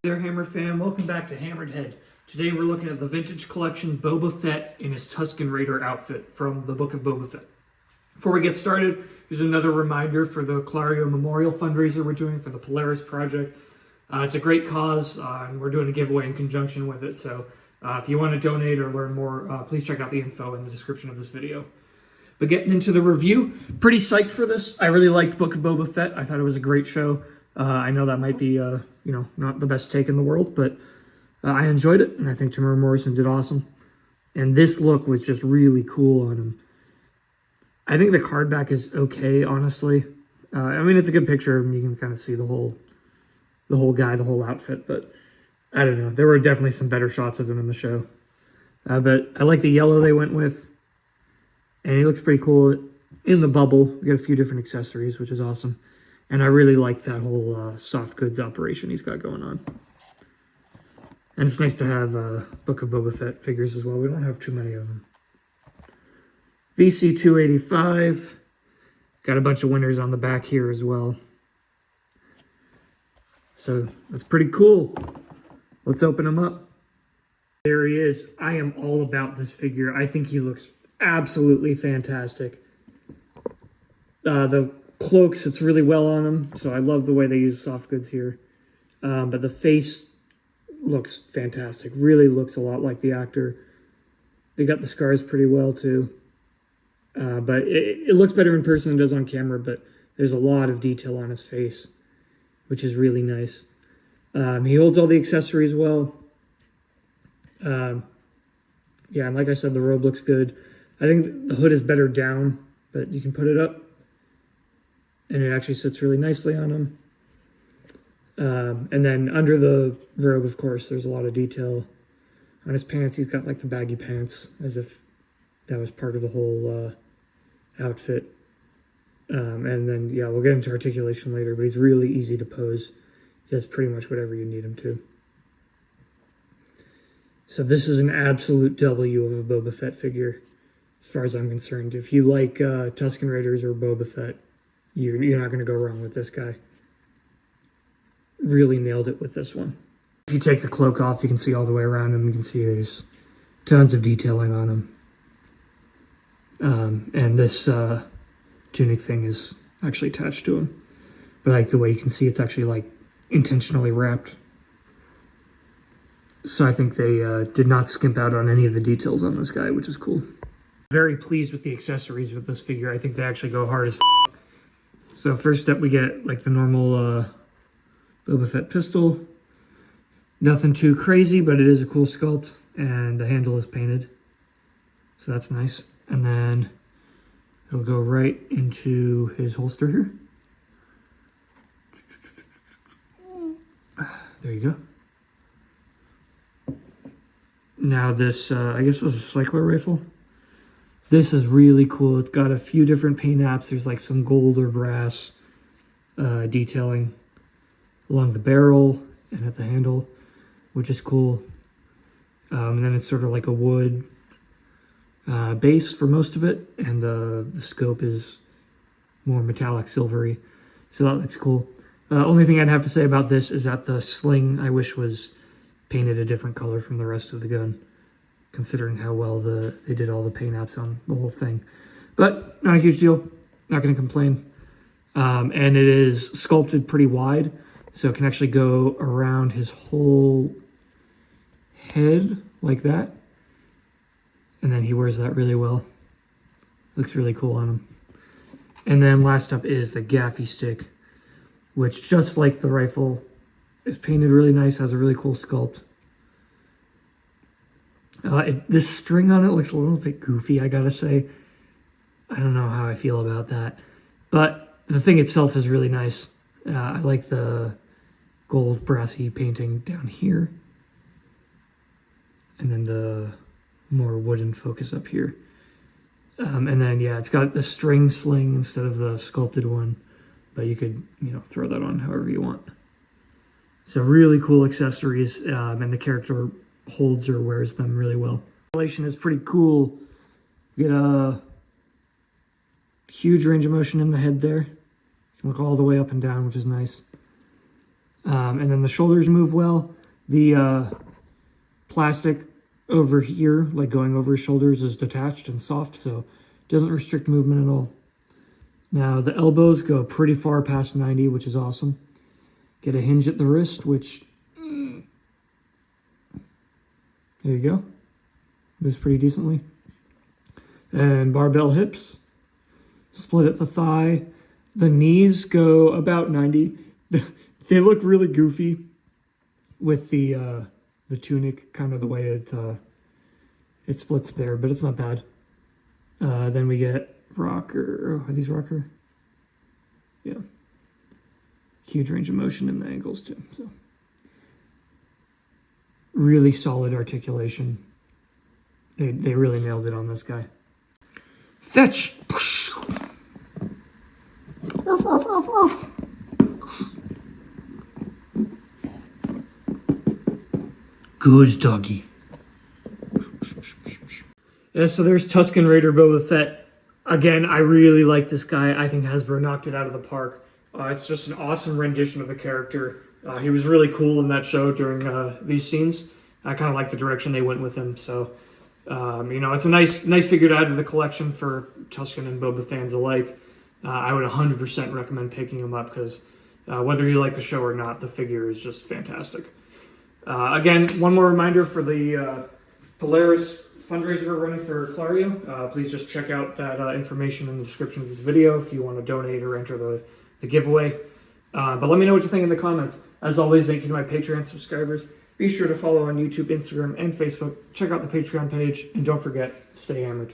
Hey there, Hammer fam. Welcome back to HammeredHead. Today we're looking at the vintage collection Boba Fett in his Tusken Raider outfit from the Book of Boba Fett. Before we get started, here's another reminder for the Clario Memorial fundraiser we're doing for the Polaris project. It's a great cause, and we're doing a giveaway in conjunction with it. So if you want to donate or learn more, please check out the info in the description of this video. But getting into the review, pretty psyched for this. I really liked Book of Boba Fett. I thought it was a great show. I know that might be, not the best take in the world, but I enjoyed it, and I think Temuera Morrison did awesome. And this look was just really cool on him. I think the card back is okay, honestly. It's a good picture of him. You can kind of see the whole guy, the whole outfit, but I don't know. There were definitely some better shots of him in the show. But I like the yellow they went with, and he looks pretty cool in the bubble. We got a few different accessories, which is awesome. And I really like that whole soft goods operation he's got going on. And it's nice to have Book of Boba Fett figures as well. We don't have too many of them. VC285. Got a bunch of winners on the back here as well. So that's pretty cool. Let's open him up. There he is. I am all about this figure. I think he looks absolutely fantastic. The cloak sits really well on him, so I love the way they use soft goods here. But the face looks fantastic. Really looks a lot like the actor. They got the scars pretty well too. But it looks better in person than it does on camera, but there's a lot of detail on his face, which is really nice. He holds all the accessories well. And like I said, the robe looks good. I think the hood is better down, but you can put it up, and it actually sits really nicely on him. And then under the robe, of course, there's a lot of detail. On his pants, he's got like the baggy pants, as if that was part of the whole outfit. And then, we'll get into articulation later, but he's really easy to pose. He does pretty much whatever you need him to. So this is an absolute W of a Boba Fett figure, as far as I'm concerned. If you like Tusken Raiders or Boba Fett, you're not going to go wrong with this guy. Really nailed it with this one. If you take the cloak off, you can see all the way around him. You can see there's tons of detailing on him. And this tunic thing is actually attached to him. But I like the way you can see it's actually like intentionally wrapped. So I think they did not skimp out on any of the details on this guy, which is cool. Very pleased with the accessories with this figure. I think they actually go hard as f***. So first up, we get like the normal Boba Fett pistol. Nothing too crazy, but it is a cool sculpt, and the handle is painted. So that's nice. And then it'll go right into his holster here. There you go. Now this, I guess this is a cycler rifle. This is really cool. It's got a few different paint apps. There's like some gold or brass detailing along the barrel and at the handle, which is cool. And then it's sort of like a wood base for most of it, and the scope is more metallic silvery. So that looks cool. Only thing I'd have to say about this is that the sling, I wish, was painted a different color from the rest of the gun, considering how well they did all the paint apps on the whole thing. But not a huge deal. Not going to complain. And it is sculpted pretty wide, so it can actually go around his whole head like that. And then he wears that really well. Looks really cool on him. And then last up is the gaffy stick, which, just like the rifle, is painted really nice, has a really cool sculpt. This string on it looks a little bit goofy, I gotta say. I don't know how I feel about that. But the thing itself is really nice. I like the gold brassy painting down here. And then the more wooden focus up here. And then, it's got the string sling instead of the sculpted one. But you could, throw that on however you want. So really cool accessories, and the character holds or wears them really well. The installation is pretty cool. You get a huge range of motion in the head there. You can look all the way up and down, which is nice. And then the shoulders move well. The plastic over here, like going over his shoulders, is detached and soft, so it doesn't restrict movement at all. Now the elbows go pretty far past 90, which is awesome. Get a hinge at the wrist, which, there you go. Moves pretty decently. And barbell hips, split at the thigh. The knees go about 90. They look really goofy with the tunic, kind of the way it splits there, but it's not bad. Then we get rocker. Are these rocker? Yeah. Huge range of motion in the ankles too. So really solid articulation. They really nailed it on this guy. Fetch. Goose doggy. Yeah, so there's Tusken Raider Boba Fett. Again, I really like this guy. I think Hasbro knocked it out of the park. It's just an awesome rendition of the character. He was really cool in that show during these scenes. I kind of like the direction they went with him. So, it's a nice figure to add to the collection for Tusken and Boba fans alike. I would 100% recommend picking him up because whether you like the show or not, the figure is just fantastic. Again, one more reminder for the Polaris fundraiser we're running for Clario. Please just check out that information in the description of this video if you want to donate or enter the giveaway. But let me know what you think in the comments. As always, thank you to my Patreon subscribers. Be sure to follow on YouTube, Instagram, and Facebook. Check out the Patreon page, and don't forget, stay hammered.